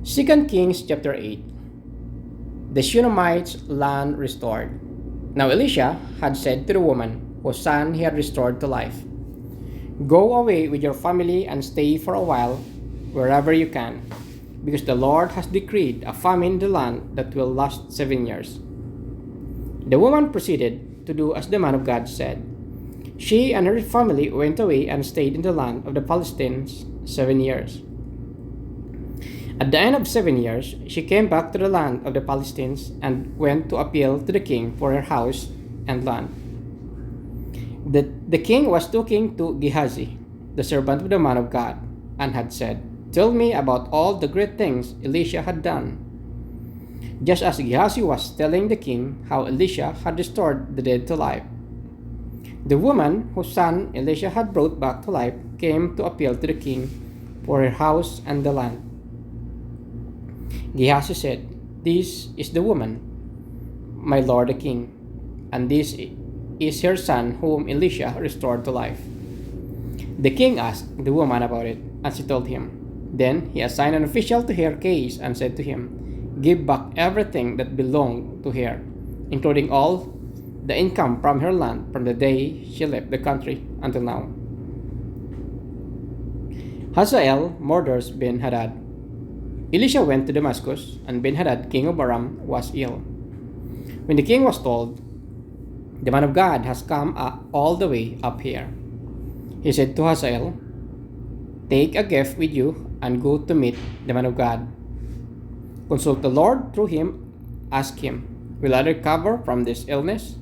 Second Kings chapter 8. The Shunammite land restored. Now Elisha had said to the woman whose son he had restored to life, "Go away with your family and stay for a while wherever you can, because the Lord has decreed a famine in the land that will last 7 years." The woman proceeded to do as the man of God said. She and her family went away and stayed in the land of the Philistines 7 years. At the end of 7 years, she came back to the land of the Philistines and went to appeal to the king for her house and land. The king was talking to Gehazi, the servant of the man of God, and had said, "Tell me about all the great things Elisha had done." Just as Gehazi was telling the king how Elisha had restored the dead to life, the woman whose son Elisha had brought back to life came to appeal to the king for her house and the land. Gehazi said, "This is the woman, my lord the king, and this is her son whom Elisha restored to life." The king asked the woman about it, and she told him. Then he assigned an official to her case and said to him, "Give back everything that belonged to her, including all the income from her land from the day she left the country until now." Hazael murders Ben-Hadad. Elisha went to Damascus, and Ben-Hadad, king of Aram, was ill. When the king was told, "The man of God has come all the way up here," he said to Hazael, "Take a gift with you and go to meet the man of God. Consult the Lord through him. Ask him, 'Will I recover from this illness?'"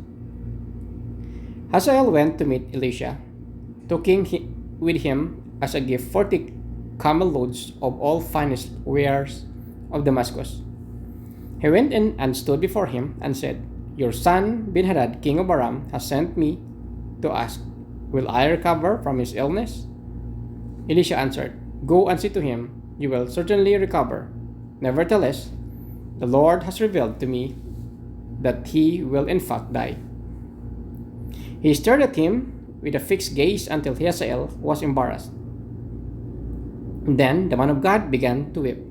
Hazael went to meet Elisha, taking with him as a gift 40 camel loads of all finest wares of Damascus. He went in and stood before him and said, "Your son Ben-Hadad, king of Aram, has sent me to ask, 'Will I recover from his illness?'" Elisha answered, "Go and say to him, 'You will certainly recover.' Nevertheless, the Lord has revealed to me that he will in fact die." He stared at him with a fixed gaze until Hazael was embarrassed. Then the man of God began to weep.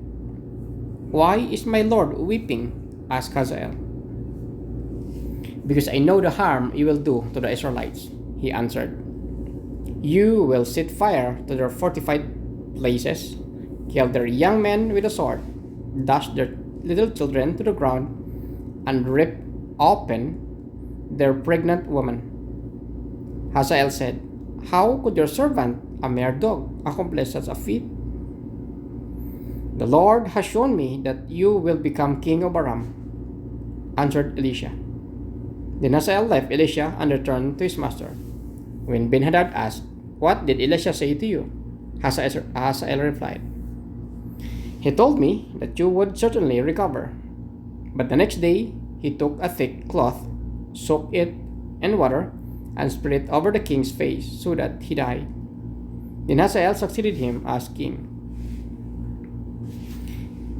"Why is my Lord weeping?" asked Hazael. "Because I know the harm you will do to the Israelites," he answered. "You will set fire to their fortified places, kill their young men with a sword, dash their little children to the ground, and rip open their pregnant women." Hazael said, "How could your servant, a mere dog, accomplish such a feat?" "The Lord has shown me that you will become king of Aram," answered Elisha. Then Hazael left Elisha and returned to his master. When Ben-Hadad asked, "What did Elisha say to you?" Hazael replied, "He told me that you would certainly recover." But the next day he took a thick cloth, soaked it in water, and spread it over the king's face so that he died. Then Hazael succeeded him as king.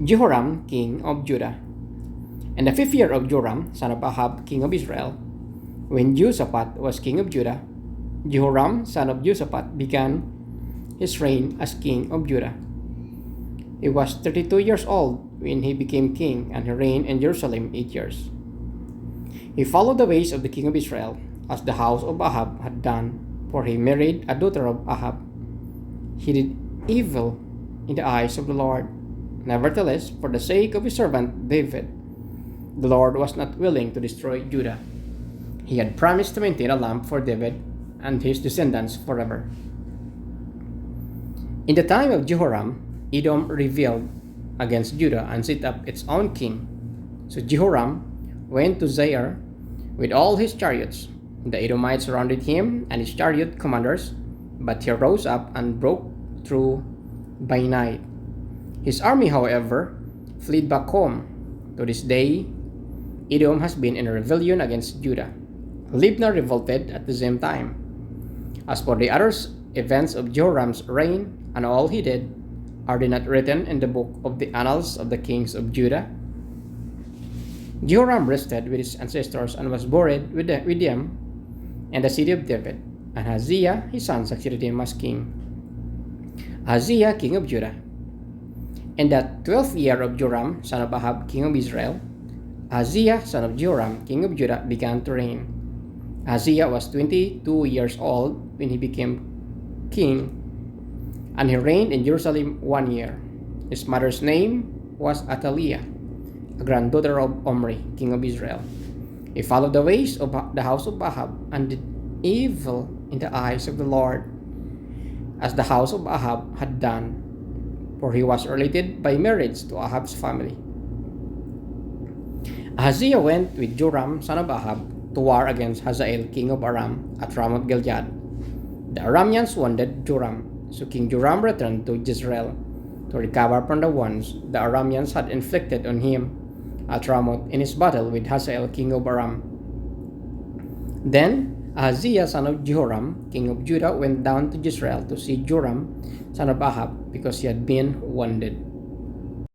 Jehoram, king of Judah. In the 5th year of Joram, son of Ahab, king of Israel, when Jehoshaphat was king of Judah, Jehoram, son of Jehoshaphat, began his reign as king of Judah. He was 32 years old when he became king, and he reigned in Jerusalem 8 years. He followed the ways of the king of Israel, as the house of Ahab had done, for he married a daughter of Ahab. He did evil in the eyes of the Lord. Nevertheless, for the sake of his servant David, the Lord was not willing to destroy Judah. He had promised to maintain a lamp for David and his descendants forever. In the time of Jehoram, Edom rebelled against Judah and set up its own king. So Jehoram went to Zair with all his chariots. The Edomites surrounded him and his chariot commanders, but he rose up and broke through by night. His army, however, fled back home. To this day, Edom has been in a rebellion against Judah. Libnah revolted at the same time. As for the other events of Jehoram's reign and all he did, are they not written in the book of the annals of the kings of Judah? Jehoram rested with his ancestors and was buried with them in the city of David, and Ahaziah his son succeeded him as king. Ahaziah, king of Judah. In the 12th year of Joram, son of Ahab, king of Israel, Ahaziah, son of Joram, king of Judah, began to reign. Ahaziah was 22 years old when he became king, and he reigned in Jerusalem 1 year. His mother's name was Athaliah, a granddaughter of Omri, king of Israel. He followed the ways of the house of Ahab and did evil in the eyes of the Lord, as the house of Ahab had done, for he was related by marriage to Ahab's family. Ahaziah went with Joram, son of Ahab, to war against Hazael, king of Aram, at Ramoth Gilead. The Arameans wounded Joram, so King Joram returned to Jezreel to recover from the wounds the Arameans had inflicted on him at Ramoth in his battle with Hazael, king of Aram. Then Ahaziah, son of Jehoram, king of Judah, went down to Jezreel to see Joram, son of Ahab, because he had been wounded.